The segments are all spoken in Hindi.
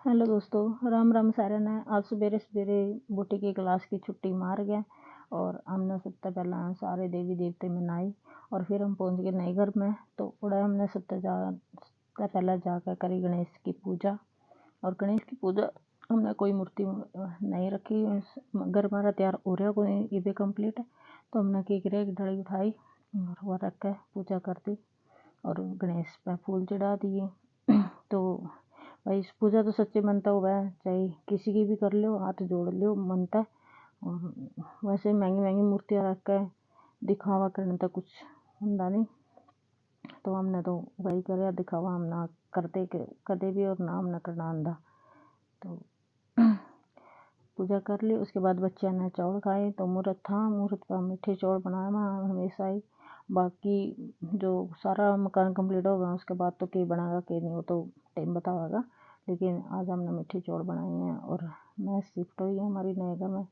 हेलो दोस्तों, राम राम सारे ने। आज सवेरे सवेरे बुटी की क्लास की छुट्टी मार गया और हमने सबसे पहला सारे देवी देवते मनाए और फिर हम पहुंच गए नए घर में। तो उड़ा हमने सबसे पहला जाकर करी गणेश की पूजा। और गणेश की पूजा हमने कोई मूर्ति नहीं रखी, घर हमारा तैयार हो रहा कोई ये भी कम्प्लीट है। तो हमने की करे एक डली उठाई और वह रख के पूजा कर दी और गणेश पे फूल चढ़ा दिए। तो भाई पूजा तो सच्चे मनता हुआ है, चाहे किसी की भी कर लो, हाथ जोड़ लो मनता है। और वैसे महंगी महंगी मूर्तियाँ रख के दिखावा करने तक कुछ होंदा नहीं। तो हमने तो वही करे दिखावा, हम ना करते कदे भी और ना हमने करना आंदा। तो पूजा कर ली, उसके बाद बच्चे ने चौल खाए। तो मुहूर्त था, मुहूर्त पर मीठे चौल बनाए मैं हमेशा ही। बाकी जो सारा मकान कंप्लीट होगा उसके बाद तो के बनाएगा के नहीं वो तो टाइम बताएगा। लेकिन आज हमने मीठे चौल बनाए हैं और मैं शिफ्ट हुई है हमारी नए घर में।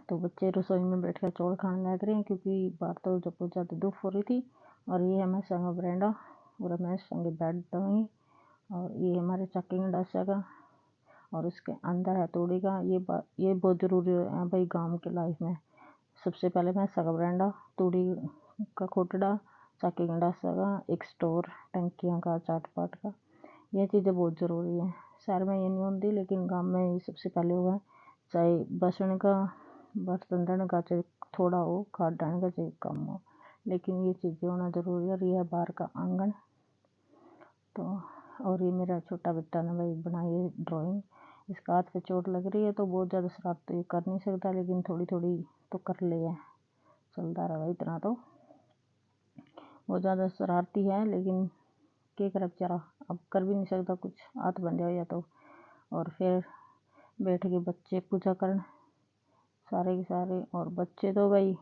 तो बच्चे रसोई में बैठ कर चौल खाने लग रहे हैं क्योंकि बाहर तो जब बहुत ज़्यादा धूप हो रही थी। और ये हमें संग बरेंडा और मैं संगे बेड हुई। और ये हमारे चक्की में डसेगा और उसके अंदर है तोड़ी का। ये बहुत ज़रूरी है भाई गांव के लाइफ में। सबसे पहले मैं सगा बरेंडा, तोड़ी का खोटड़ा, चक्की का डसेगा, एक स्टोर, टंकियाँ का, चाट पाट का। ये चीज़ें बहुत ज़रूरी है। शहर में ये नहीं होती लेकिन गांव में ये सबसे पहले हुआ है। चाहे बसन का बर्तन धोने का चाहे थोड़ा हो, खाद डालने का चाहे कम हो, लेकिन ये चीज़ें होना ज़रूरी है। और ये है बाहर का आंगन। तो और ये मेरा छोटा बेटा ने भाई बनाई है ड्राइंग। इसका हाथ पे चोट लग रही है तो बहुत ज़्यादा शरारत तो ये कर नहीं सकता, लेकिन थोड़ी थोड़ी तो कर ले है, चलता रहा इतना तो। बहुत ज़्यादा शरारती है लेकिन क्या करे बेचारा, अब कर भी नहीं सकता कुछ, हाथ बन जाए या तो। और फिर बैठ के बच्चे पूजा करन सारे के सारे। और बच्चे तो भाई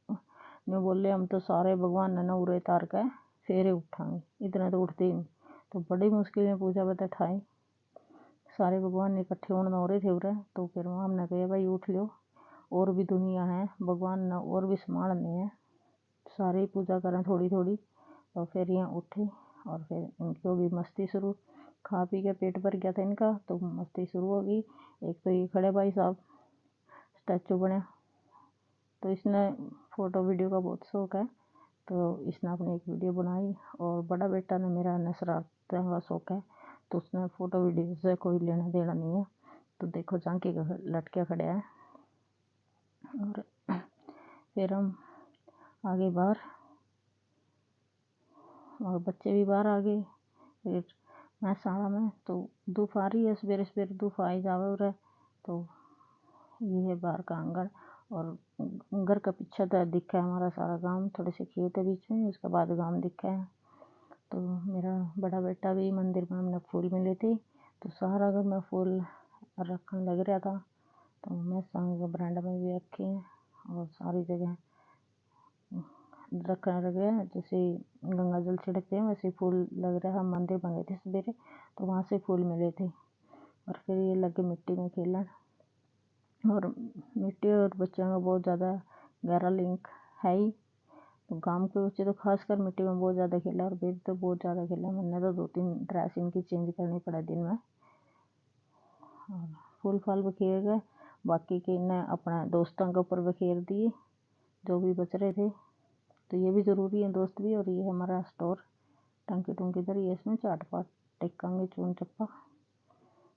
नहीं बोले हम तो सारे भगवान ने ना उरे तार के फेरे उठाएंगे, इतना तो उठते ही नहीं। तो बड़ी मुश्किल में पूजा बता ठाई, सारे भगवान ने इकट्ठे होने हो रहे थे उरे। तो फिर हमने कहा भाई उठ लो, और भी दुनिया है, भगवान ने और भी संभालने हैं, सारे पूजा करें थोड़ी थोड़ी। तो फिर यहाँ उठे और फिर इनकी होगी मस्ती शुरू। खा पी के पेट भर गया था इनका तो मस्ती शुरू होगी। एक तो ये खड़े भाई साहब स्टैचू बने, तो इसने फ़ोटो वीडियो का बहुत शौक़ है तो इसने अपनी एक वीडियो बनाई। और बड़ा बेटा ने मेरा शरारत का शौक़ है तो उसने फ़ोटो वीडियो से कोई लेना देना नहीं है। तो देखो झांकी लटके खड़े हैं। और फिर हम आगे बाहर और बच्चे भी बाहर आ गए। फिर मैं साड़ा में तो धूप आ रही है, सवेरे सवेरे धूप आ ही जावे उरे। तो ये है बाहर का आंगन और घर का पीछे तो दिखा है हमारा सारा गांव, थोड़े से खेत है बीच में, उसके बाद गांव दिखा है। तो मेरा बड़ा बेटा भी मंदिर में हमने फूल मिले थे तो सारा घर में फूल रखने लग रहा था। तो मैं संग बरांडा में भी रखे हैं और सारी जगह रखने लग गया। जैसे गंगा जल छिड़कते हैं वैसे फूल लग रहा है। मंदिर में गए थे सवेरे तो वहाँ से फूल मिले थे। और फिर ये लगे मिट्टी में खेलने। और मिट्टी और बच्चों का बहुत ज़्यादा गहरा लिंक है ही। तो गांव के बच्चे तो खासकर मिट्टी में बहुत ज़्यादा खेला और बेट तो बहुत ज़्यादा खेला। मैंने तो 2-3 ड्रेस इनकी चेंज करनी पड़ा दिन में। और फूल फाल बखेर गए, बाकी के इन्हें अपने दोस्तों के ऊपर बखेर दिए जो भी बच रहे थे। तो ये भी ज़रूरी है दोस्त भी। और ये हमारा स्टोर, टंकी टंकी धरी है, इसमें चाट पाट टेकांगे चून चप्पा।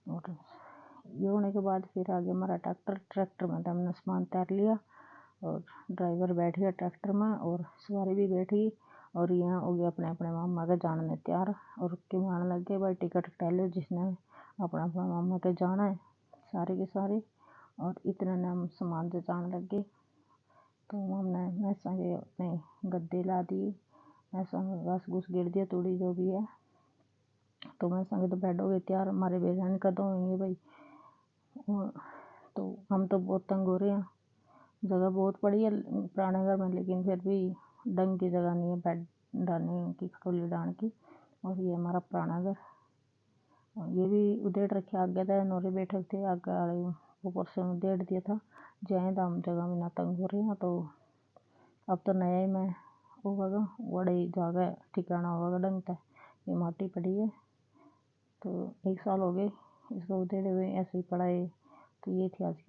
और ये होने के बाद फिर आगे हमारा ट्रैक्टर में हमने सामान तैर लिया और ड्राइवर बैठ गया ट्रैक्टर में और सवारी भी बैठ गई। और यहाँ हो गया अपने अपने मामा के जाने तैयार। और कहने लग गए भाई टिकट कटा लो जिसने अपना अपना मामा के जाना है, सारे के सारे। और इतने ने हम सामान से जाने लग गए। तो हमने मैं संगे अपने गद्दे ला दिए, मैं संगे घास घूस गिर दिया थोड़ी जो भी है। तो मैं संगे तो बेड हो गए तैयार, हमारे बेजान कदम होंगे भाई। तो हम तो बहुत तंग हो रहे हैं, जगह बहुत बड़ी है पुराने घर में लेकिन फिर भी ढंग की जगह नहीं है बेड डालने की, खटोली डालने की। और ये हमारा पुराना घर, ये भी उधेड़ रखे आगे था, नौरे बैठक थे आगे वाले ऊपर से उधेड़ दिया था। जाए तो हम जगह में ना तंग हो रहे हैं। तो अब तो नया ही मैं होगा बड़े जगह ठिकाना होगा ढंग का। ये माटी पड़ी है तो 1 साल हो गए इसको उधेड़े हुए ऐसे ही पड़ा है। तो ये थी आज की